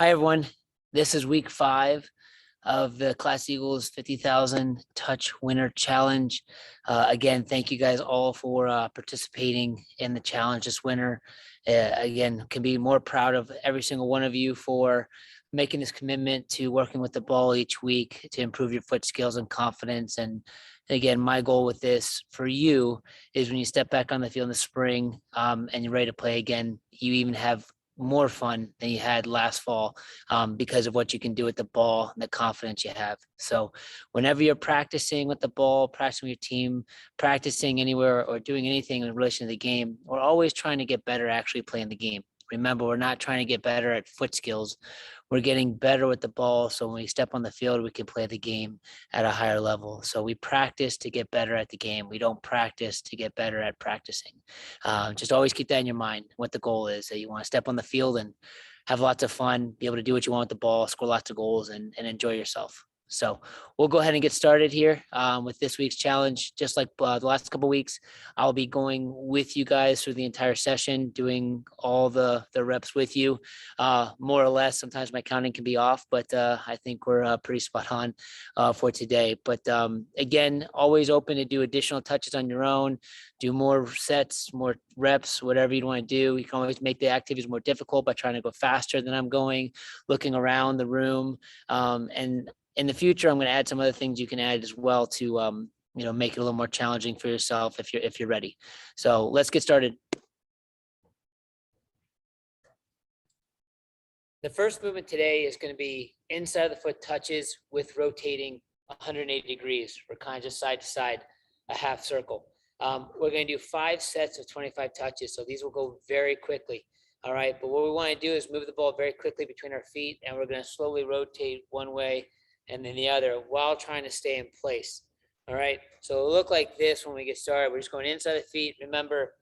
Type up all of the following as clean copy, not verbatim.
Hi, everyone. This is week 5 of the Class Eagles 50,000 Touch Winner Challenge. Again, thank you guys all for participating in the challenge this winter. Again, can be more proud of every single one of you for making this commitment to working with the ball each week to improve your foot skills and confidence. And again, my goal with this for you is when you step back on the field in the spring and you're ready to play again, you even have more fun than you had last fall because of what you can do with the ball and the confidence you have. So whenever you're practicing with the ball, practicing with your team, practicing anywhere or doing anything in relation to the game, we're always trying to get better at actually playing the game. Remember, we're not trying to get better at foot skills. We're getting better with the ball. So when we step on the field, we can play the game at a higher level. So we practice to get better at the game. We don't practice to get better at practicing. Just always keep that in your mind, what the goal is, that you want to step on the field and have lots of fun, be able to do what you want with the ball, score lots of goals and enjoy yourself. So we'll go ahead and get started here with this week's challenge. Just like the last couple of weeks, I'll be going with you guys through the entire session, doing all the reps with you, more or less. Sometimes my counting can be off, but I think we're pretty spot on for today. But again, always open to do additional touches on your own, do more sets, more reps, whatever you want to do. You can always make the activities more difficult by trying to go faster than I'm going, looking around the room, and in the future, I'm going to add some other things you can add as well to, make it a little more challenging for yourself if you're ready. So let's get started. The first movement today is going to be inside of the foot touches with rotating 180 degrees. We're kind of just side to side, a half circle. We're going to do 5 sets of 25 touches. So these will go very quickly. All right. But what we want to do is move the ball very quickly between our feet, and we're going to slowly rotate one way and then the other while trying to stay in place. All right, so it'll look like this when we get started. We're just going inside the feet. Remember,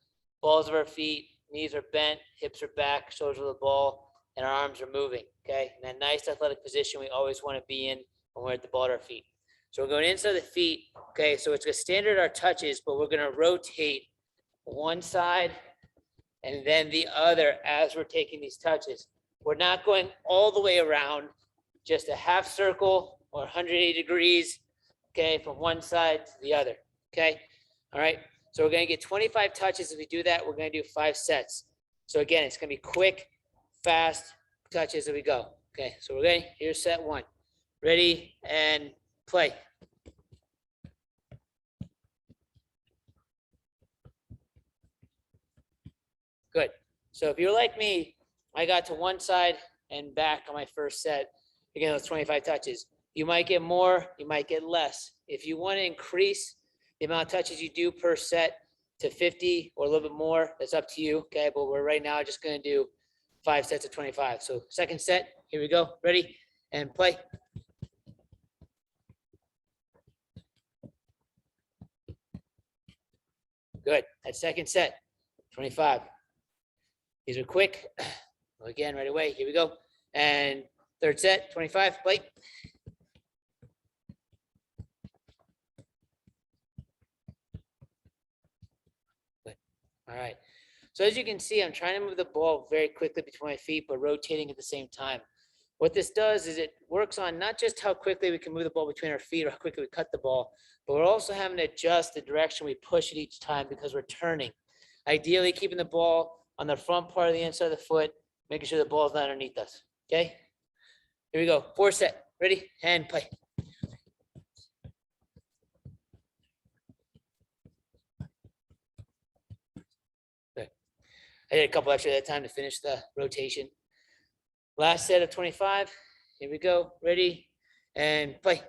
balls of our feet, knees are bent, hips are back, shoulders are the ball, and our arms are moving, okay? And that nice athletic position we always want to be in when we're at the ball at our feet. So we're going inside the feet, okay? So it's a standard our touches, but we're going to rotate one side and then the other as we're taking these touches. We're not going all the way around, just a half circle or 180 degrees, okay, from one side to the other, okay? All right, so we're gonna get 25 touches. If we do that, we're gonna do 5 sets. So again, it's gonna be quick, fast touches as we go. Okay, so we're ready. Here's set 1. Ready and play. Good. So if you're like me, I got to one side and back on my first set. Again, those 25 touches. You might get more, you might get less. If you want to increase the amount of touches you do per set to 50 or a little bit more, that's up to you, okay? But we're right now just going to do 5 sets of 25. So second set, here we go. Ready and play. Good. That second set, 25. These are quick. Again, right away. Here we go. And third set, 25, play. Good. All right. So as you can see, I'm trying to move the ball very quickly between my feet, but rotating at the same time. What this does is it works on not just how quickly we can move the ball between our feet or how quickly we cut the ball, but we're also having to adjust the direction we push it each time because we're turning. Ideally, keeping the ball on the front part of the inside of the foot, making sure the ball's not underneath us. Okay? Here we go. 4 set. Ready and play. Good. I did a couple extra at that time to finish the rotation. Last set of 25. Here we go. Ready and play.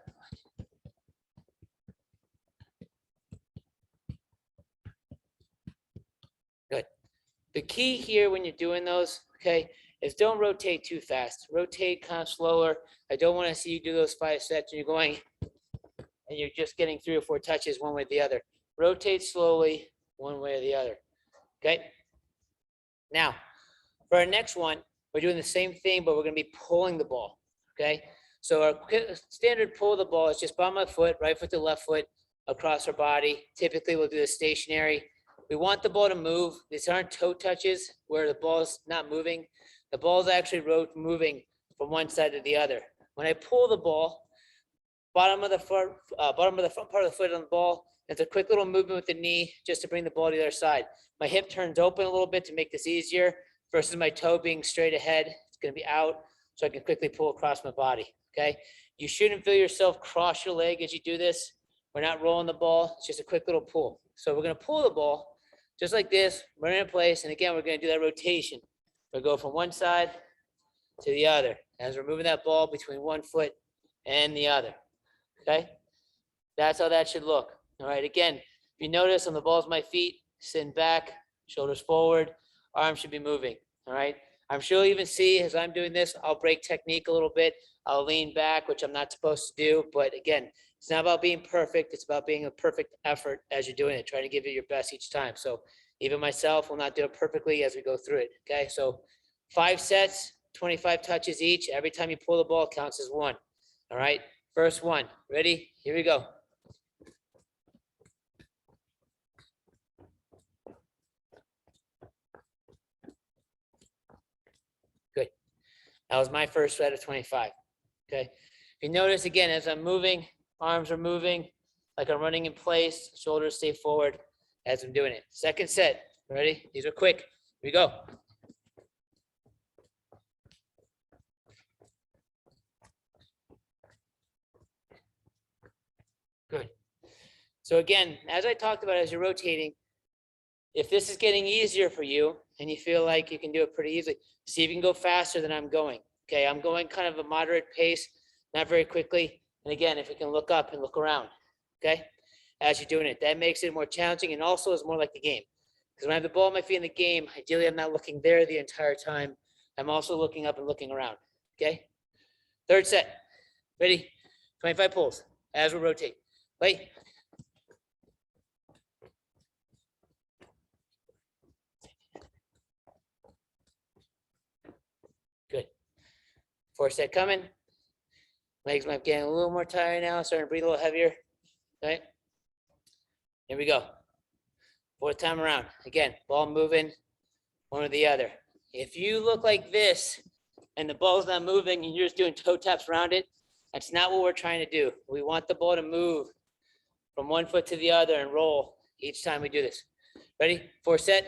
Good. The key here when you're doing those, okay, is don't rotate too fast. Rotate kind of slower. I don't want to see you do those 5 sets and you're going and you're just getting 3 or 4 touches one way or the other. Rotate slowly one way or the other. Okay. Now, for our next one, we're doing the same thing, but we're going to be pulling the ball. Okay. So our standard pull of the ball is just bottom of foot, right foot to left foot across our body. Typically, we'll do this stationary. We want the ball to move. These aren't toe touches where the ball is not moving. The ball is actually moving from one side to the other. When I pull the ball, bottom of the front part of the foot on the ball, it's a quick little movement with the knee just to bring the ball to the other side. My hip turns open a little bit to make this easier versus my toe being straight ahead. It's going to be out, so I can quickly pull across my body, okay? You shouldn't feel yourself cross your leg as you do this. We're not rolling the ball. It's just a quick little pull. So we're going to pull the ball just like this, run it in place, and again, we're going to do that rotation. We'll go from one side to the other as we're moving that ball between one foot and the other, okay? That's how that should look. All right, again, if you notice on the balls of my feet, sitting back, shoulders forward, arms should be moving, all right? I'm sure you'll even see as I'm doing this, I'll break technique a little bit. I'll lean back, which I'm not supposed to do, but again, it's not about being perfect. It's about being a perfect effort as you're doing it, trying to give it your best each time. So even myself will not do it perfectly as we go through it, okay? So 5 sets, 25 touches each. Every time you pull the ball counts as 1, all right? First one, ready? Here we go. Good. That was my first set of 25, okay? If you notice again, as I'm moving, arms are moving, like I'm running in place, shoulders stay forward as I'm doing it. Second set, ready? These are quick. Here we go. Good. So again, as I talked about, as you're rotating, if this is getting easier for you and you feel like you can do it pretty easily, see if you can go faster than I'm going. Okay, I'm going kind of a moderate pace, not very quickly. And again, if you can look up and look around, okay, as you're doing it, that makes it more challenging and also is more like the game. Because when I have the ball at my feet in the game, ideally I'm not looking there the entire time. I'm also looking up and looking around, okay? Third set, ready? 25 pulls as we rotate. Wait. Good. Fourth set coming. Legs might be getting a little more tired now, starting to breathe a little heavier. Okay. Here we go. Fourth time around. Again, ball moving, one or the other. If you look like this and the ball's not moving and you're just doing toe taps around it, that's not what we're trying to do. We want the ball to move from one foot to the other and roll each time we do this. Ready? Fourth set.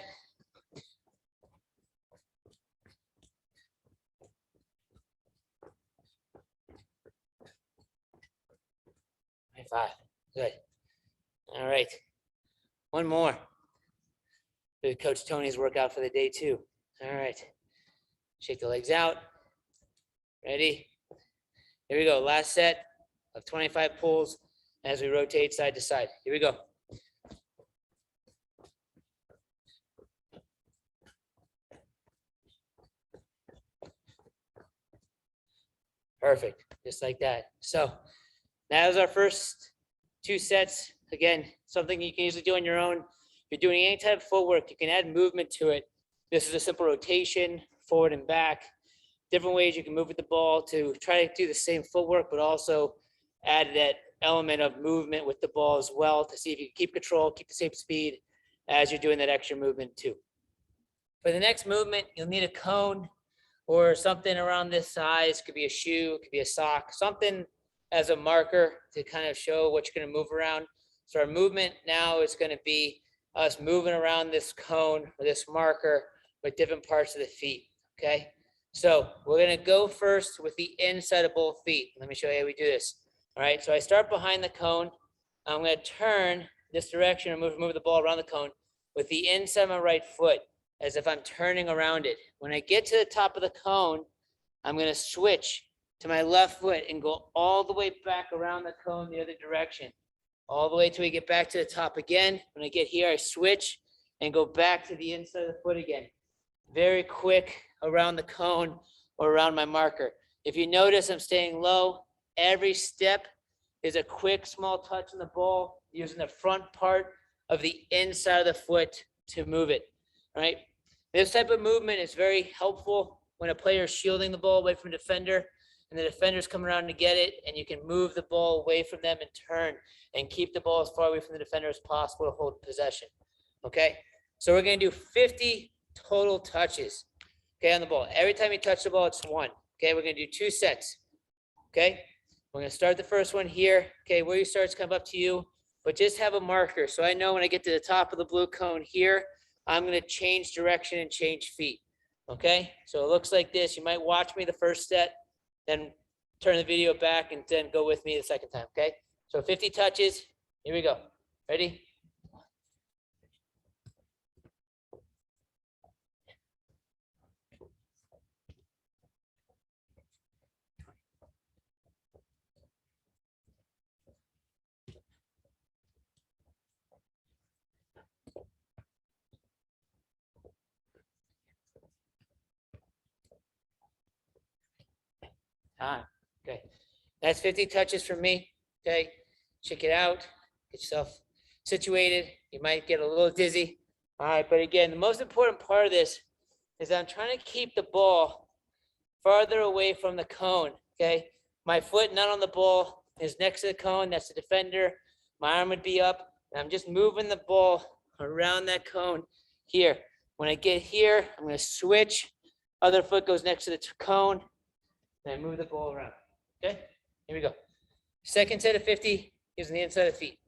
Five. Good. All right. One more. Do Coach Tony's workout for the day too. All right. Shake the legs out. Ready? Here we go. Last set of 25 pulls as we rotate side to side. Here we go. Perfect. Just like that. So that was our first 2 sets. Again, something you can easily do on your own. If you're doing any type of footwork, you can add movement to it. This is a simple rotation, forward and back. Different ways you can move with the ball to try to do the same footwork, but also add that element of movement with the ball as well to see if you can keep control, keep the same speed as you're doing that extra movement too. For the next movement, you'll need a cone or something around this size. It could be a shoe, it could be a sock, something as a marker to kind of show what you're going to move around. So our movement now is going to be us moving around this cone or this marker with different parts of the feet, okay? So we're going to go first with the inside of both feet. Let me show you how we do this. All right, so I start behind the cone. I'm going to turn this direction and move the ball around the cone with the inside of my right foot as if I'm turning around it. When I get to the top of the cone, I'm going to switch to my left foot and go all the way back around the cone the other direction, all the way till we get back to the top again. When I get here, I switch and go back to the inside of the foot again. Very quick around the cone or around my marker. If you notice, I'm staying low. Every step is a quick, small touch on the ball, using the front part of the inside of the foot to move it, all right? This type of movement is very helpful when a player is shielding the ball away from a defender and the defenders come around to get it, and you can move the ball away from them and turn and keep the ball as far away from the defender as possible to hold possession, okay? So we're gonna do 50 total touches, okay, on the ball. Every time you touch the ball, it's 1, Okay, we're gonna do 2 sets. Okay, we're gonna start the first one here. Okay, where you start is kind of up to you, but just have a marker. So I know when I get to the top of the blue cone here, I'm gonna change direction and change feet. Okay, so it looks like this. You might watch me the first set, then turn the video back and then go with me the second time. Okay, so 50 touches. Here we go. Ready? Okay, that's 50 touches from me. Okay, check it out. Get yourself situated. You might get a little dizzy. All right, but again, the most important part of this is I'm trying to keep the ball farther away from the cone. Okay, my foot not on the ball is next to the cone. That's the defender. My arm would be up, and I'm just moving the ball around that cone here. When I get here, I'm going to switch. Other foot goes next to the cone. And I move the ball around. Okay, here we go. Second set of 50 using the inside of the feet.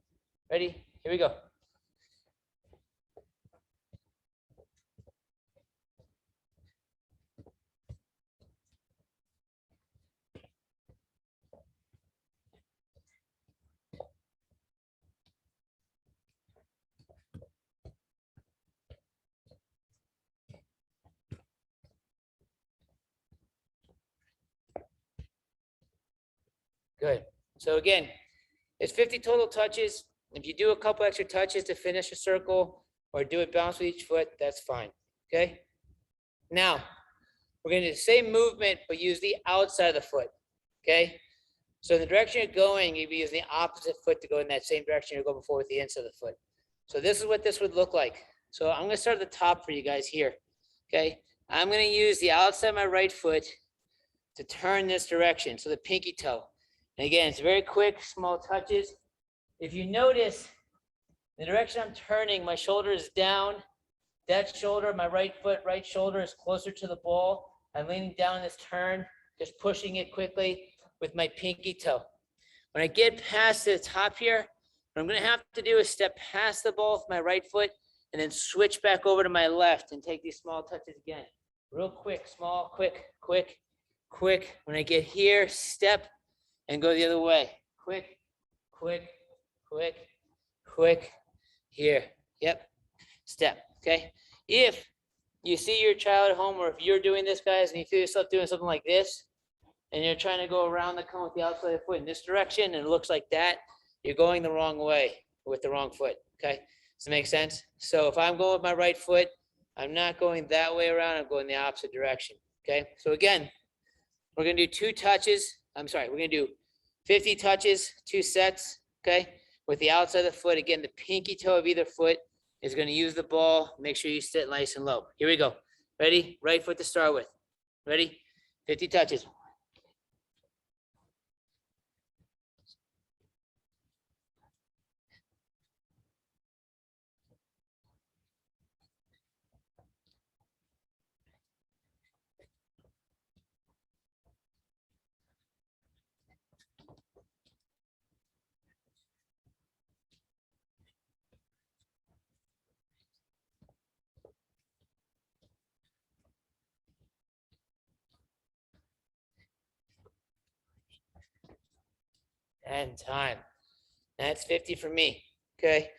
Ready? Here we go. Good. So again, it's 50 total touches. If you do a couple extra touches to finish a circle or do it bounce with each foot, that's fine. Okay. Now, we're going to do the same movement, but use the outside of the foot. Okay. So the direction you're going, you'll be using the opposite foot to go in that same direction you're going before with the inside of the foot. So this is what this would look like. So I'm going to start at the top for you guys here. Okay. I'm going to use the outside of my right foot to turn this direction. So the pinky toe. And again, it's very quick, small touches. If you notice, the direction I'm turning, my shoulder is down. That shoulder, my right foot, right shoulder is closer to the ball. I'm leaning down this turn, just pushing it quickly with my pinky toe. When I get past the top here, what I'm going to have to do is step past the ball with my right foot and then switch back over to my left and take these small touches again. Real quick, small, quick, quick, quick. When I get here, step and go the other way. Quick, quick, quick, quick. Here. Yep. Step. Okay. If you see your child at home, or if you're doing this, guys, and you feel yourself doing something like this, and you're trying to go around the cone with the outside of the foot in this direction, and it looks like that, you're going the wrong way with the wrong foot. Okay. Does that make sense? So if I'm going with my right foot, I'm not going that way around. I'm going the opposite direction. Okay. So again, we're going to do 2 touches. I'm sorry. We're going to do 50 touches, 2 sets. Okay. With the outside of the foot, again, the pinky toe of either foot is going to use the ball. Make sure you sit nice and low. Here we go. Ready? Right foot to start with. Ready? 50 touches. And time. That's 50 for me. Okay.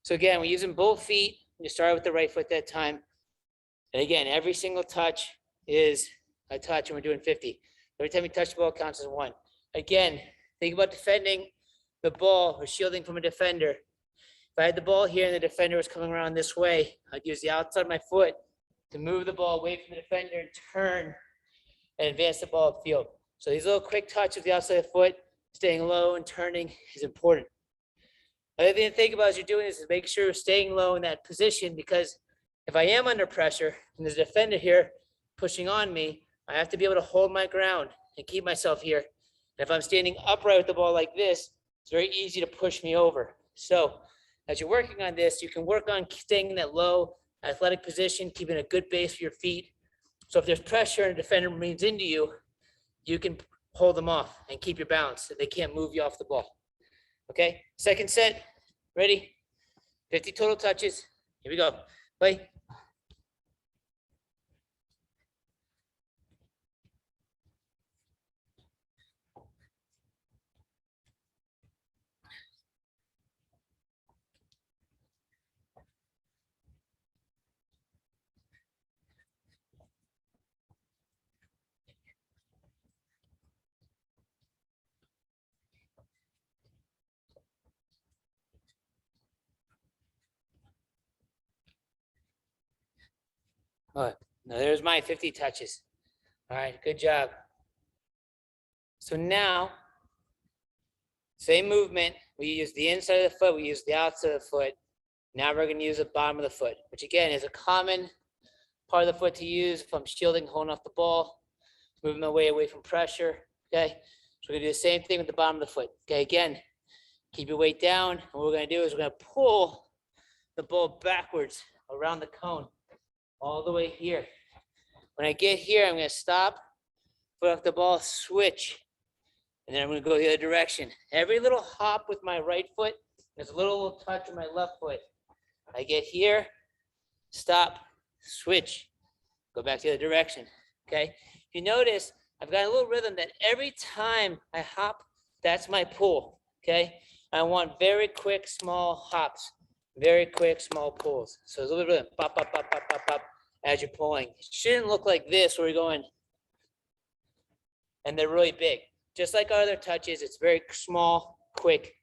So again, we're using both feet. You start with the right foot that time. And again, every single touch is a touch, and we're doing 50. Every time you touch the ball counts as 1. Again, think about defending the ball or shielding from a defender. If I had the ball here and the defender was coming around this way, I'd use the outside of my foot to move the ball away from the defender and turn and advance the ball upfield. So these little quick touches with the outside of the foot, staying low and turning is important. Another thing to think about as you're doing this is make sure you're staying low in that position, because if I am under pressure and there's a defender here pushing on me, I have to be able to hold my ground and keep myself here. And if I'm standing upright with the ball like this, it's very easy to push me over. So as you're working on this, you can work on staying in that low athletic position, keeping a good base for your feet. So if there's pressure and a defender leans into you, you can hold them off and keep your balance so they can't move you off the ball. Okay, second set, ready? 50 total touches. Here we go. Play. All right, now there's my 50 touches. All right, good job. So now, same movement. We use the inside of the foot, we use the outside of the foot. Now we're going to use the bottom of the foot, which again is a common part of the foot to use if I'm shielding, holding off the ball, moving my way away from pressure. Okay, so we're going to do the same thing with the bottom of the foot. Okay, again, keep your weight down. And what we're going to do is we're going to pull the ball backwards around the cone all the way here. When I get here, I'm going to stop, put off the ball, switch, and then I'm going to go the other direction. Every little hop with my right foot, there's a little touch with my left foot. I get here, stop, switch, go back the other direction. Okay, if you notice, I've got a little rhythm that every time I hop, that's my pull. Okay, I want very quick, small hops, very quick, small pulls. So there's a little rhythm, pop, pop, pop, pop, pop, pop, as you're pulling. It shouldn't look like this where you're going, and they're really big. Just like our other touches, it's very small, quick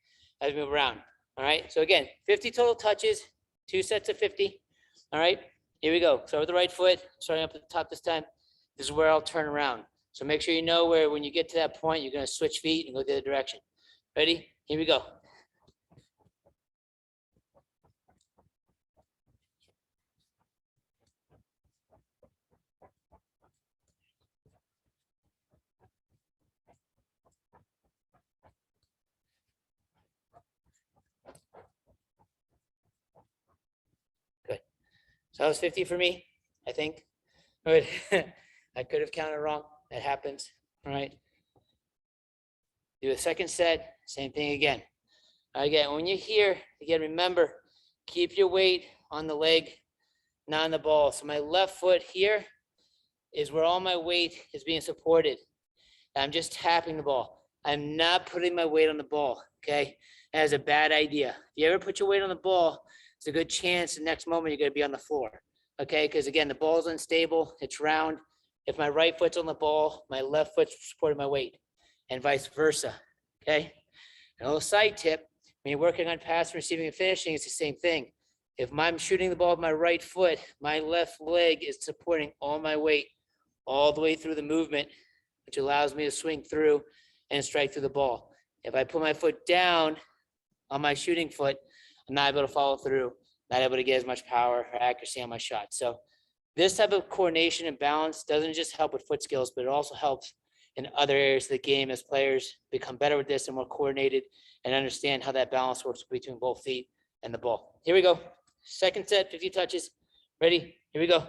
as we move around. All right, so again, 50 total touches, 2 sets of 50. All right, here we go. Start with the right foot, starting up at the top this time. This is where I'll turn around. So make sure you know where when you get to that point, you're going to switch feet and go the other direction. Ready? Here we go. Good. So that was 50 for me, I think. Good. I could have counted wrong. That happens. All right. Do a second set. Same thing again. Again, when you're here, again, remember, keep your weight on the leg, not on the ball. So my left foot here is where all my weight is being supported. I'm just tapping the ball. I'm not putting my weight on the ball, okay? That is a bad idea. If you ever put your weight on the ball, it's a good chance the next moment you're going to be on the floor, okay? Because again, the ball is unstable. It's round. If my right foot's on the ball, my left foot's supporting my weight, and vice versa, okay? And a little side tip, when you're working on passing, receiving, and finishing, it's the same thing. If I'm shooting the ball with my right foot, my left leg is supporting all my weight all the way through the movement, which allows me to swing through and strike through the ball. If I put my foot down on my shooting foot, I'm not able to follow through, not able to get as much power or accuracy on my shot. So this type of coordination and balance doesn't just help with foot skills, but it also helps in other areas of the game as players become better with this and more coordinated and understand how that balance works between both feet and the ball. Here we go. Second set, 50 touches. Ready? Here we go.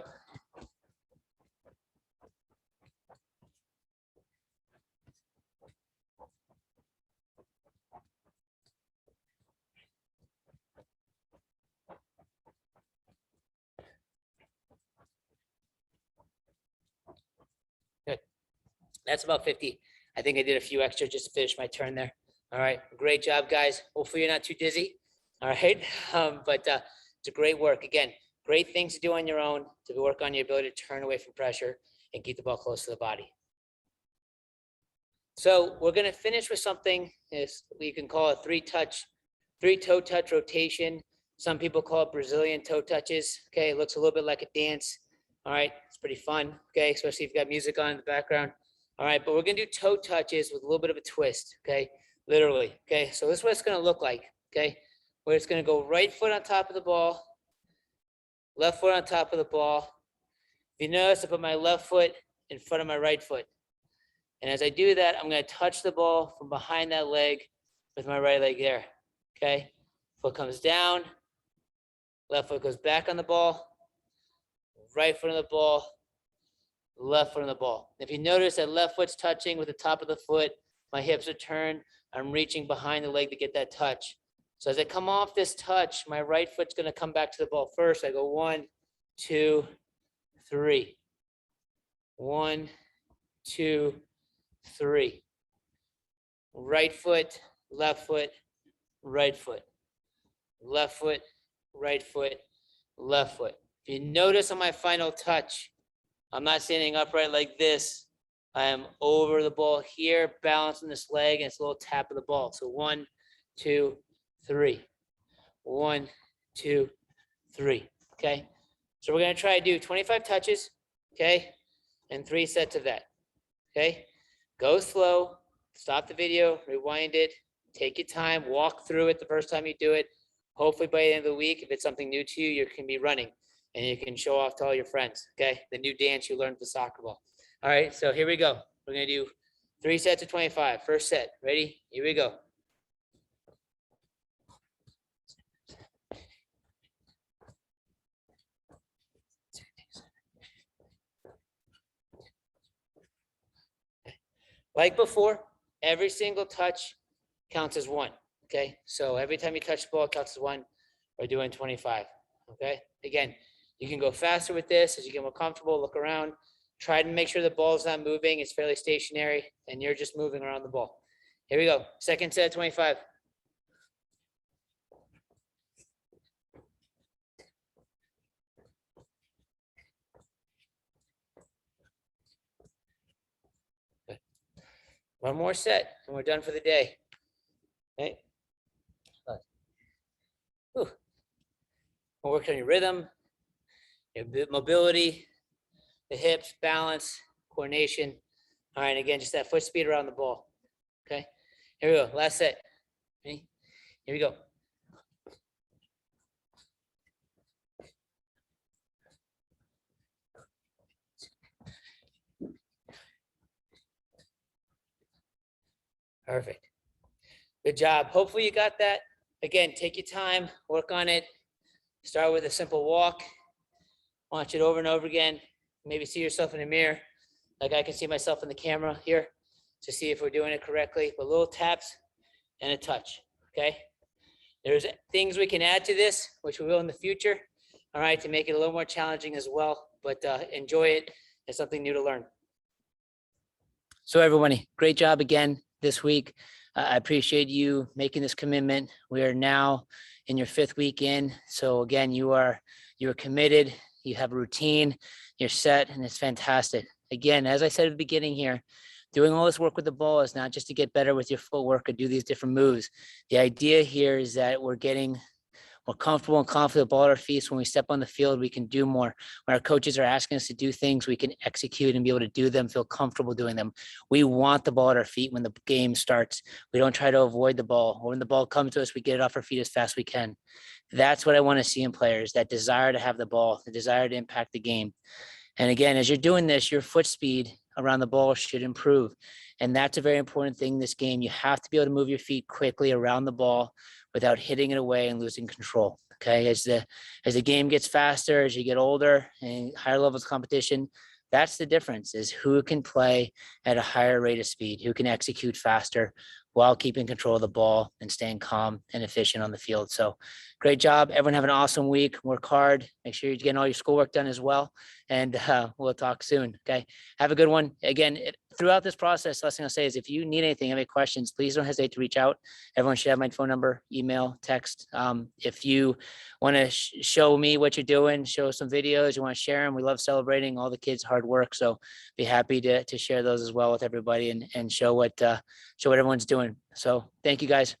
Good. That's about 50. I think I did a few extra just to finish my turn there. All right. Great job, guys. Hopefully you're not too dizzy. All right. But it's a great work. Again, great things to do on your own to work on your ability to turn away from pressure and keep the ball close to the body. So we're going to finish with something is we can call a three-toe touch rotation. Some people call it Brazilian toe touches. Okay, it looks a little bit like a dance. All right, it's pretty fun. Okay, especially if you've got music on in the background. All right, but we're going to do toe touches with a little bit of a twist. Okay, literally. Okay, so this is what it's going to look like. Okay, where it's going to go right foot on top of the ball, left foot on top of the ball. If you notice, I put my left foot in front of my right foot. And as I do that, I'm going to touch the ball from behind that leg with my right leg there. Okay, foot comes down, left foot goes back on the ball, right foot on the ball, left foot on the ball. If you notice that left foot's touching with the top of the foot, my hips are turned, I'm reaching behind the leg to get that touch. So as I come off this touch, my right foot's gonna come back to the ball first. I go 1, 2, 3. 1, 2, 3. Right foot, left foot, right foot. Left foot, right foot, left foot. If you notice on my final touch, I'm not standing upright like this. I am over the ball here, balancing this leg, and it's a little tap of the ball. So 1, 2, 3. 1, 2, 3. Okay. So we're going to try to do 25 touches. Okay. And 3 sets of that. Okay. Go slow. Stop the video, rewind it, take your time, walk through it the first time you do it. Hopefully by the end of the week, if it's something new to you, you can be running and you can show off to all your friends, okay? The new dance you learned with the soccer ball. All right, so here we go. We're gonna do 3 sets of 25. First set, ready? Here we go. Like before, every single touch counts as 1, okay? So every time you touch the ball, it counts as 1. We're doing 25, okay? Again, you can go faster with this as you get more comfortable, look around. Try to make sure the ball's not moving, it's fairly stationary, and you're just moving around the ball. Here we go, second set, 25. Good. One more set, and we're done for the day. Okay. We'll work on your rhythm, your mobility, the hips, balance, coordination. All right, again, just that foot speed around the ball. Okay, here we go, last set. Ready? Here we go. Perfect. Good job. Hopefully you got that. Again, take your time, work on it. Start with a simple walk. Watch it over and over again. Maybe see yourself in the mirror. Like I can see myself in the camera here to see if we're doing it correctly. But little taps and a touch, okay? There's things we can add to this, which we will in the future, all right, to make it a little more challenging as well. But enjoy it. It's something new to learn. So everybody, great job again this week. I appreciate you making this commitment. We are now in your 5th week in. So again, you are committed, you have a routine, you're set, and it's fantastic. Again, as I said at the beginning here, doing all this work with the ball is not just to get better with your footwork or do these different moves. The idea here is that we're getting more comfortable and confident, ball at our feet. So when we step on the field, we can do more. When our coaches are asking us to do things, we can execute and be able to do them, feel comfortable doing them. We want the ball at our feet when the game starts. We don't try to avoid the ball. When the ball comes to us, we get it off our feet as fast as we can. That's what I want to see in players, that desire to have the ball, the desire to impact the game. And again, as you're doing this, your foot speed around the ball should improve. And that's a very important thing in this game. You have to be able to move your feet quickly around the ball without hitting it away and losing control. Okay, as the game gets faster, as you get older and higher levels of competition, that's the difference, is who can play at a higher rate of speed, who can execute faster while keeping control of the ball and staying calm and efficient on the field. So great job. Everyone have an awesome week. Work hard. Make sure you're getting all your schoolwork done as well. And we'll talk soon. Okay. Have a good one. Again, throughout this process, last thing I'll say is if you need anything, have any questions, please don't hesitate to reach out. Everyone should have my phone number, email, text. If you want to show me what you're doing, show some videos, you want to share them. We love celebrating all the kids' hard work. So be happy to share those as well with everybody and show what everyone's doing. So thank you guys.